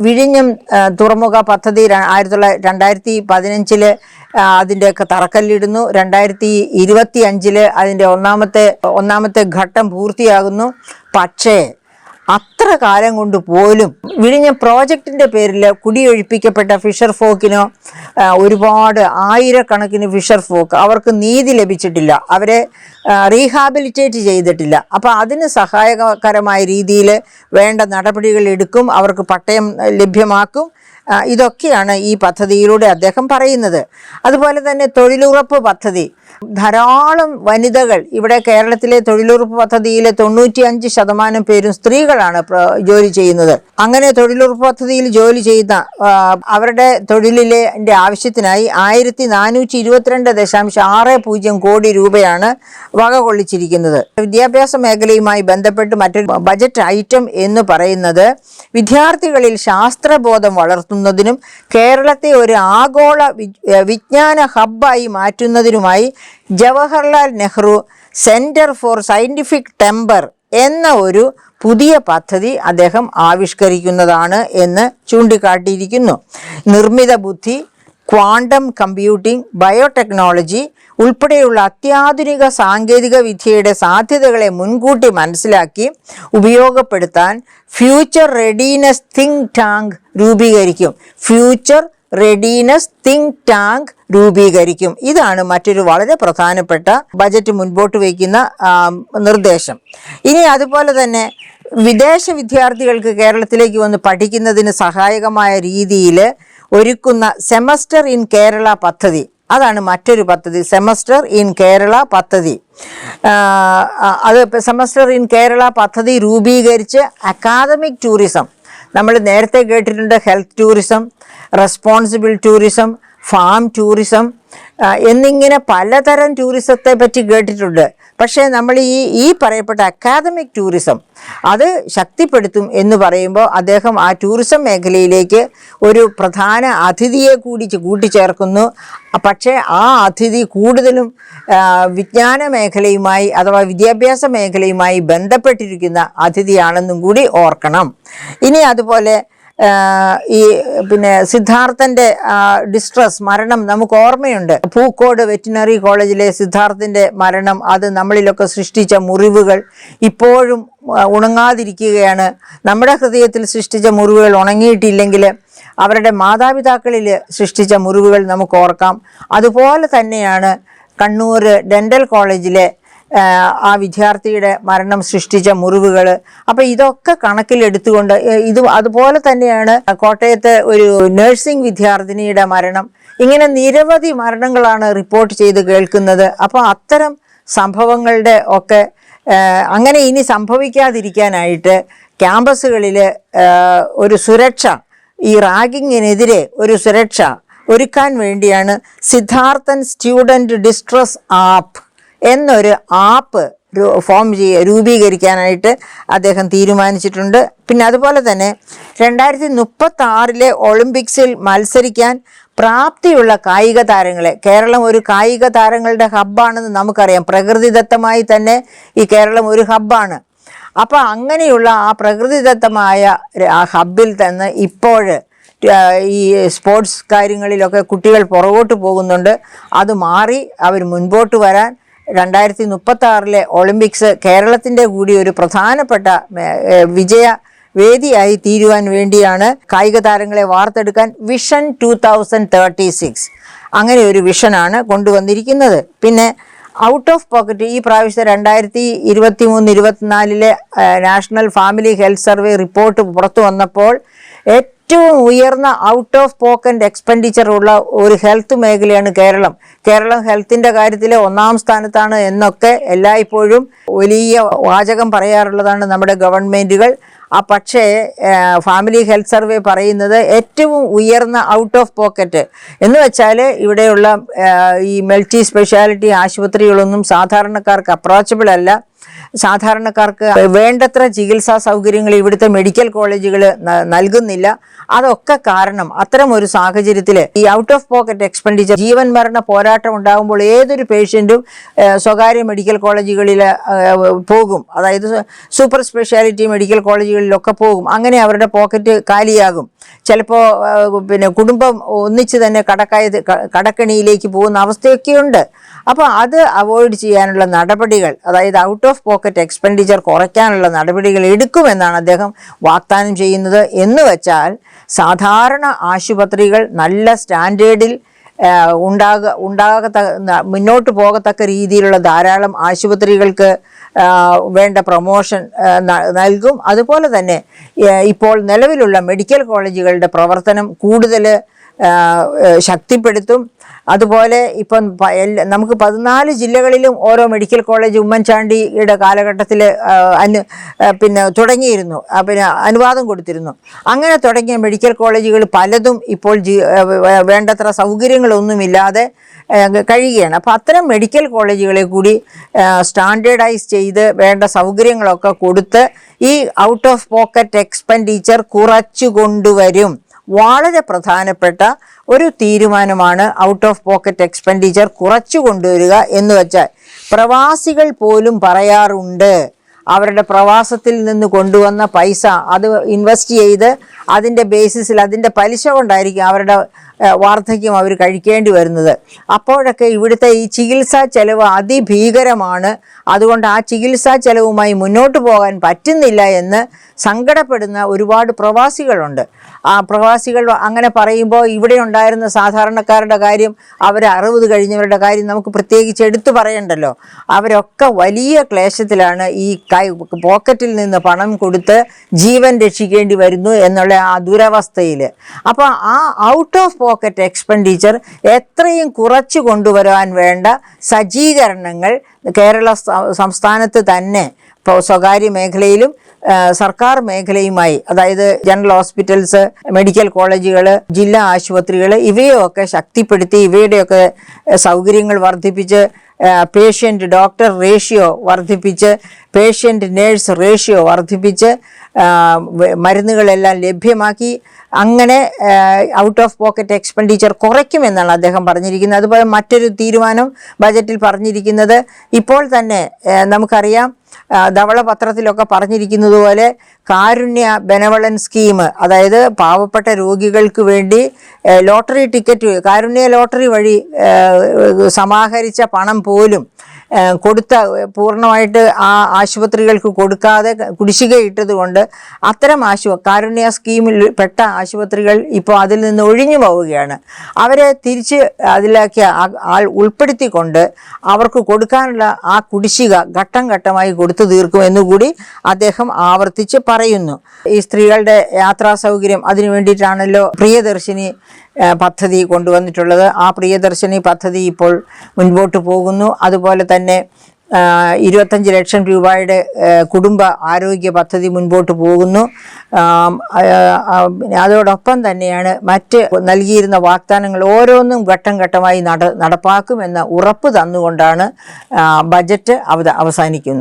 വിഴിഞ്ഞം തുറമുഖ പദ്ധതി 2015 അതിൻ്റെയൊക്കെ തറക്കല്ലിടുന്നു. 2025 അതിൻ്റെ ഒന്നാമത്തെ ഘട്ടം പൂർത്തിയാകുന്നു. പക്ഷേ അത്ര കാലം കൊണ്ട് പോലും വിഴിഞ്ഞം പ്രോജക്റ്റിൻ്റെ പേരിൽ കുടിയൊഴിപ്പിക്കപ്പെട്ട ഫിഷർ ഫോക്കിനോ ഒരുപാട് ആയിരക്കണക്കിന് ഫിഷർ ഫോക്ക് അവർക്ക് നീതി ലഭിച്ചിട്ടില്ല, അവരെ റീഹാബിലിറ്റേറ്റ് ചെയ്തിട്ടില്ല. അപ്പോൾ അതിന് സഹായകരമായ രീതിയിൽ വേണ്ട നടപടികൾ എടുക്കും, അവർക്ക് പട്ടയം ലഭ്യമാക്കും. ഇതൊക്കെയാണ് ഈ പദ്ധതിയിലൂടെ അദ്ദേഹം പറയുന്നത്. അതുപോലെ തന്നെ തൊഴിലുറപ്പ് പദ്ധതി, ധാരാളം വനിതകൾ ഇവിടെ കേരളത്തിലെ തൊഴിലുറപ്പ് പദ്ധതിയിൽ 95% പേരും സ്ത്രീകളാണ് ജോലി ചെയ്യുന്നത്. അങ്ങനെ തൊഴിലുറപ്പ് പദ്ധതിയിൽ ജോലി ചെയ്യുന്ന അവരുടെ തൊഴിലിലെ ആവശ്യത്തിനായി 1422.60 കോടി രൂപയാണ് വകകൊള്ളിച്ചിരിക്കുന്നത്. വിദ്യാഭ്യാസ മേഖലയുമായി ബന്ധപ്പെട്ട് മറ്റൊരു ബജറ്റ് ഐറ്റം എന്ന് പറയുന്നത് വിദ്യാർത്ഥികളിൽ ശാസ്ത്രബോധം വളർത്തുന്നതിനും കേരളത്തെ ഒരു ആഗോള വിജ്ഞാന ഹബ്ബായി മാറ്റുന്നതിനുമായി Jawaharlal Nehru centre for scientific temper എന്ന ഒരു പുതിയ പദ്ധതി അദ്ദേഹം ആവിഷ്കരിക്കുന്നതാണ് എന്ന് ചൂണ്ടിക്കാട്ടിയിരിക്കുന്നു. നിർമ്മിത ബുദ്ധി, ക്വാണ്ടം കമ്പ്യൂട്ടിംഗ്, ബയോടെക്നോളജി ഉൾപ്പെടെയുള്ള അത്യാധുനിക സാങ്കേതിക വിദ്യയുടെ സാധ്യതകളെ മുൻകൂട്ടി മനസ്സിലാക്കി ഉപയോഗപ്പെടുത്താൻ ഫ്യൂച്ചർ റെഡിനെസ് തിങ്ക് ടാങ്ക് രൂപീകരിക്കും. ഫ്യൂച്ചർ റെഡിനെസ് തിങ്ക് ടാങ്ക് രൂപീകരിക്കും. ഇതാണ് മറ്റൊരു വളരെ പ്രധാനപ്പെട്ട ബജറ്റ് മുൻപോട്ട് വയ്ക്കുന്ന നിർദ്ദേശം. ഇനി അതുപോലെ തന്നെ വിദേശ വിദ്യാർത്ഥികൾക്ക് കേരളത്തിലേക്ക് വന്ന് പഠിക്കുന്നതിന് സഹായകമായ രീതിയിൽ ഒരുക്കുന്ന സെമസ്റ്റർ ഇൻ കേരള പദ്ധതി, അതാണ് മറ്റൊരു പദ്ധതി. സെമസ്റ്റർ ഇൻ കേരള പദ്ധതി, അത് സെമസ്റ്റർ ഇൻ കേരള പദ്ധതി രൂപീകരിച്ച് അക്കാദമിക് ടൂറിസം, നമ്മൾ നേരത്തെ കേട്ടിട്ടുണ്ട് health tourism, responsible tourism, farm tourism എന്നിങ്ങനെ പലതരം ടൂറിസത്തെ പറ്റി കേട്ടിട്ടുണ്ട്. പക്ഷേ നമ്മൾ ഈ പറയപ്പെട്ട അക്കാദമിക് ടൂറിസം അത് ശക്തിപ്പെടുത്തും എന്ന് പറയുമ്പോൾ അദ്ദേഹം ആ ടൂറിസം മേഖലയിലേക്ക് ഒരു പ്രധാന അതിഥിയെ കൂടി കൂട്ടിച്ചേർക്കുന്നു. പക്ഷേ ആ അതിഥി കൂടുതലും വിജ്ഞാന മേഖലയുമായി അഥവാ വിദ്യാഭ്യാസ മേഖലയുമായി ബന്ധപ്പെട്ടിരിക്കുന്ന അതിഥിയാണെന്നും കൂടി ഓർക്കണം. ഇനി അതുപോലെ സിദ്ധാർത്ഥൻ്റെ ഡിസ്ട്രസ് മരണം നമുക്ക് ഓർമ്മയുണ്ട്. പൂക്കോട് വെറ്റിനറി കോളേജിലെ സിദ്ധാർത്ഥൻ്റെ മരണം, അത് നമ്മളിലൊക്കെ സൃഷ്ടിച്ച മുറിവുകൾ ഇപ്പോഴും ഉണങ്ങാതിരിക്കുകയാണ്. നമ്മുടെ ഹൃദയത്തിൽ സൃഷ്ടിച്ച മുറിവുകൾ ഉണങ്ങിയിട്ടില്ലെങ്കിൽ അവരുടെ മാതാപിതാക്കളിൽ സൃഷ്ടിച്ച മുറിവുകൾ നമുക്ക് ഓർക്കാം. അതുപോലെ തന്നെയാണ് കണ്ണൂർ ഡെൻ്റൽ കോളേജിലെ ആ വിദ്യാർത്ഥിയുടെ മരണം സൃഷ്ടിച്ച മുറിവുകൾ. അപ്പോൾ ഇതൊക്കെ കണക്കിലെടുത്തുകൊണ്ട് അതുപോലെ തന്നെയാണ് കോട്ടയത്തെ ഒരു നഴ്സിംഗ് വിദ്യാർത്ഥിനിയുടെ മരണം. ഇങ്ങനെ നിരവധി മരണങ്ങളാണ് റിപ്പോർട്ട് ചെയ്ത് കേൾക്കുന്നത്. അപ്പോൾ അത്തരം സംഭവങ്ങളുടെ ഒക്കെ അങ്ങനെ ഇനി സംഭവിക്കാതിരിക്കാനായിട്ട് ക്യാമ്പസുകളിൽ ഒരു സുരക്ഷ, ഈ റാഗിങ്ങിനെതിരെ ഒരു സുരക്ഷ ഒരുക്കാൻ വേണ്ടിയാണ് സിദ്ധാർത്ഥൻ സ്റ്റുഡൻറ്റ് ഡിസ്ട്രസ് ആപ്പ് എന്നൊരു ആപ്പ് രൂപീകരിക്കാനായിട്ട് അദ്ദേഹം തീരുമാനിച്ചിട്ടുണ്ട്. പിന്നെ അതുപോലെ തന്നെ 2036 ഒളിമ്പിക്സിൽ മത്സരിക്കാൻ പ്രാപ്തിയുള്ള കായിക താരങ്ങളെ, കേരളം ഒരു കായിക താരങ്ങളുടെ ഹബ്ബാണെന്ന് നമുക്കറിയാം. പ്രകൃതിദത്തമായി തന്നെ ഈ കേരളം ഒരു ഹബ്ബാണ്. അപ്പോൾ അങ്ങനെയുള്ള ആ പ്രകൃതിദത്തമായ ആ ഹബ്ബിൽ തന്നെ ഇപ്പോൾ ഈ സ്പോർട്സ് കാര്യങ്ങളിലൊക്കെ കുട്ടികൾ പുറകോട്ട് പോകുന്നുണ്ട്. അത് മാറി അവർ മുൻപോട്ട് വരാൻ 2036 ഒളിമ്പിക്സ് കേരളത്തിൻ്റെ കൂടി ഒരു പ്രധാനപ്പെട്ട വിജയ വേദിയായി തീരുവാൻ വേണ്ടിയാണ് കായിക താരങ്ങളെ വാർത്തെടുക്കാൻ വിഷൻ 2036 അങ്ങനെ ഒരു വിഷനാണ് കൊണ്ടുവന്നിരിക്കുന്നത്. പിന്നെ ഔട്ട് ഓഫ് പോക്കറ്റ്, ഈ പ്രാവശ്യത്തെ 2023-24 national family health survey report പുറത്തു വന്നപ്പോൾ ഏറ്റവും ഉയർന്ന ഔട്ട് ഓഫ് പോക്കറ്റ് എക്സ്പെൻഡിച്ചർ ഉള്ള ഒരു ഹെൽത്ത് മേഖലയാണ് കേരളം. കേരളം ഹെൽത്തിൻ്റെ കാര്യത്തിൽ 1ാം സ്ഥാനത്താണ് എന്നൊക്കെ എല്ലായ്പ്പോഴും വലിയ വാചകം പറയാറുള്ളതാണ് നമ്മുടെ ഗവൺമെൻറ്റുകൾ. പക്ഷേ ഫാമിലി ഹെൽത്ത് സർവേ പറയുന്നത് ഏറ്റവും ഉയർന്ന ഔട്ട് ഓഫ് പോക്കറ്റ് എന്ന് വെച്ചാൽ ഇവിടെയുള്ള ഈ മൾട്ടി സ്പെഷ്യാലിറ്റി ആശുപത്രികളൊന്നും സാധാരണക്കാർക്ക് അപ്രോച്ചബിൾ അല്ല. സാധാരണക്കാർക്ക് വേണ്ടത്ര ചികിത്സാ സൗകര്യങ്ങൾ ഇവിടുത്തെ മെഡിക്കൽ കോളേജുകൾ നൽകുന്നില്ല. അതൊക്കെ കാരണം അത്തരം ഒരു സാഹചര്യത്തിൽ ഈ ഔട്ട് ഓഫ് പോക്കറ്റ് എക്സ്പെൻഡിച്ചർ, ജീവൻ മരണ പോരാട്ടം ഉണ്ടാകുമ്പോൾ ഏതൊരു പേഷ്യൻറ്റും സ്വകാര്യ മെഡിക്കൽ കോളേജുകളിൽ പോകും, അതായത് സൂപ്പർ സ്പെഷ്യാലിറ്റി മെഡിക്കൽ കോളേജുകളിലൊക്കെ പോകും. അങ്ങനെ അവരുടെ പോക്കറ്റ് കാലിയാകും. ചിലപ്പോൾ പിന്നെ കുടുംബം ഒന്നിച്ച് തന്നെ കടക്കണിയിലേക്ക് പോകുന്ന അവസ്ഥയൊക്കെയുണ്ട്. അപ്പോൾ അത് അവോയ്ഡ് ചെയ്യാനുള്ള നടപടികൾ, അതായത് ഔട്ട് ഓഫ് പോക്കറ്റ് എക്സ്പെൻഡിച്ചർ കുറയ്ക്കാനുള്ള നടപടികൾ എടുക്കുമെന്നാണ് അദ്ദേഹം വാഗ്ദാനം ചെയ്യുന്നത്. എന്ന് വെച്ചാൽ സാധാരണ ആശുപത്രികൾ നല്ല സ്റ്റാൻഡേർഡിൽ മുന്നോട്ട് പോകത്തക്ക രീതിയിലുള്ള ധാരാളം ആശുപത്രികൾക്ക് വേണ്ട പ്രൊമോഷൻ നൽകും. അതുപോലെ തന്നെ ഇപ്പോൾ നിലവിലുള്ള മെഡിക്കൽ കോളേജുകളുടെ പ്രവർത്തനം കൂടുതൽ ശക്തിപ്പെടുത്തും. അതുപോലെ ഇപ്പം നമുക്ക് 14 ജില്ലകളിലും ഓരോ മെഡിക്കൽ കോളേജ് ഉമ്മൻചാണ്ടിയുടെ കാലഘട്ടത്തിൽ പിന്നെ തുടങ്ങിയിരുന്നു, പിന്നെ അനുവാദം കൊടുത്തിരുന്നു. അങ്ങനെ തുടങ്ങിയ മെഡിക്കൽ കോളേജുകൾ പലതും ഇപ്പോൾ വേണ്ടത്ര സൗകര്യങ്ങളൊന്നുമില്ലാതെ കഴിയുകയാണ്. അപ്പോൾ അത്തരം മെഡിക്കൽ കോളേജുകളെ കൂടി സ്റ്റാൻഡേർഡൈസ് ചെയ്ത് വേണ്ട സൗകര്യങ്ങളൊക്കെ കൊടുത്ത് ഈ ഔട്ട് ഓഫ് പോക്കറ്റ് എക്സ്പെൻഡിച്ചർ കുറച്ചു കൊണ്ടുവരും. വളരെ പ്രധാനപ്പെട്ട ഒരു തീരുമാനമാണ് ഔട്ട് ഓഫ് പോക്കറ്റ് എക്സ്പെൻഡിച്ചർ കുറച്ചു കൊണ്ടുവരിക എന്ന് വെച്ചാൽ. പ്രവാസികൾ പോലും പറയാറുണ്ട് അവരുടെ പ്രവാസത്തിൽ നിന്ന് കൊണ്ടുവന്ന പൈസ അത് ഇൻവെസ്റ്റ് ചെയ്ത് അതിൻ്റെ ബേസിസിൽ അതിൻ്റെ പലിശ കൊണ്ടായിരിക്കും അവരുടെ വാർദ്ധക്യം അവർ കഴിക്കേണ്ടി വരുന്നത്. അപ്പോഴൊക്കെ ഇവിടുത്തെ ഈ ചികിത്സാ ചെലവ് അതിഭീകരമാണ്, അതുകൊണ്ട് ആ ചികിത്സാ ചെലവുമായി മുന്നോട്ട് പോകാൻ പറ്റുന്നില്ല എന്ന് സങ്കടപ്പെടുന്ന ഒരുപാട് പ്രവാസികളുണ്ട്. ആ പ്രവാസികൾ അങ്ങനെ പറയുമ്പോൾ ഇവിടെ ഉണ്ടായിരുന്ന സാധാരണക്കാരുടെ കാര്യം, അവർ 60 കഴിഞ്ഞവരുടെ കാര്യം നമുക്ക് പ്രത്യേകിച്ച് എടുത്തു പറയണ്ടല്ലോ. അവരൊക്കെ വലിയ ക്ലേശത്തിലാണ്. ഈ പോക്കറ്റിൽ നിന്ന് പണം കൊടുത്ത് ജീവൻ രക്ഷിക്കേണ്ടി വരുന്നു എന്നുള്ള ആ ദുരവസ്ഥയിൽ. അപ്പോൾ ആ ഔട്ട് ഓഫ് പോക്കറ്റ് എക്സ്പെൻഡിച്ചർ എത്രയും കുറച്ച് കൊണ്ടുവരാൻ വേണ്ട സജ്ജീകരണങ്ങൾ കേരള സംസ്ഥാനത്ത് തന്നെ സ്വകാര്യ മേഖലയിലും സർക്കാർ മേഖലയുമായി, അതായത് ജനറൽ ഹോസ്പിറ്റൽസ്, മെഡിക്കൽ കോളേജുകൾ, ജില്ലാ ആശുപത്രികൾ, ഇവയൊക്കെ ശക്തിപ്പെടുത്തി ഇവയുടെയൊക്കെ സൗകര്യങ്ങൾ വർദ്ധിപ്പിച്ച് പേഷ്യൻ്റ് ഡോക്ടർ റേഷ്യോ വർദ്ധിപ്പിച്ച് പേഷ്യൻ്റ് നേഴ്സ് റേഷ്യോ വർദ്ധിപ്പിച്ച് മരുന്നുകളെല്ലാം ലഭ്യമാക്കി അങ്ങനെ ഔട്ട് ഓഫ് പോക്കറ്റ് എക്സ്പെൻഡിച്ചർ കുറയ്ക്കുമെന്നാണ് അദ്ദേഹം പറഞ്ഞിരിക്കുന്നത്. അതുപോലെ മറ്റൊരു തീരുമാനം ബജറ്റിൽ പറഞ്ഞിരിക്കുന്നത്, ഇപ്പോൾ തന്നെ നമുക്കറിയാം ധവളപത്രത്തിലൊക്കെ പറഞ്ഞിരിക്കുന്നത് പോലെ കാരുണ്യ ബെനവളൻസ് സ്കീം, അതായത് പാവപ്പെട്ട രോഗികൾക്ക് വേണ്ടി ലോട്ടറി ടിക്കറ്റ്, കാരുണ്യ ലോട്ടറി വഴി സമാഹരിച്ച പണം പോലും കൊടുത്ത പൂർണ്ണമായിട്ട് ആ ആശുപത്രികൾക്ക് കൊടുക്കാതെ കുടിശ്ശികയിട്ടത് കൊണ്ട് അത്തരം കാരുണ്യ സ്കീമിൽ പെട്ട ആശുപത്രികൾ ഇപ്പോൾ അതിൽ നിന്ന് ഒഴിഞ്ഞു പോവുകയാണ്. അവരെ തിരിച്ച് അതിലേക്ക് ഉൾപ്പെടുത്തിക്കൊണ്ട് അവർക്ക് കൊടുക്കാനുള്ള ആ കുടിശ്ശിക ഘട്ടം ഘട്ടമായി കൊടുത്തു തീർക്കും എന്നുകൂടി അദ്ദേഹം ആവർത്തിച്ച് പറയുന്നു. ഈ സ്ത്രീകളുടെ യാത്രാ സൗകര്യം അതിനു വേണ്ടിയിട്ടാണല്ലോ പ്രിയദർശിനി പദ്ധതി കൊണ്ടുവന്നിട്ടുള്ളത്. ആ പ്രിയദർശിനി പദ്ധതി ഇപ്പോൾ മുൻപോട്ട് പോകുന്നു. അതുപോലെ തന്നെ 25 ലക്ഷം രൂപയുടെ കുടുംബ ആരോഗ്യ പദ്ധതി മുൻപോട്ട് പോകുന്നു. അതോടൊപ്പം തന്നെയാണ് മറ്റ് നൽകിയിരുന്ന വാഗ്ദാനങ്ങൾ ഓരോന്നും ഘട്ടം ഘട്ടമായി നടപ്പാക്കുമെന്ന ഉറപ്പ് തന്നുകൊണ്ടാണ് ബജറ്റ് അവസാനിക്കുന്നത്.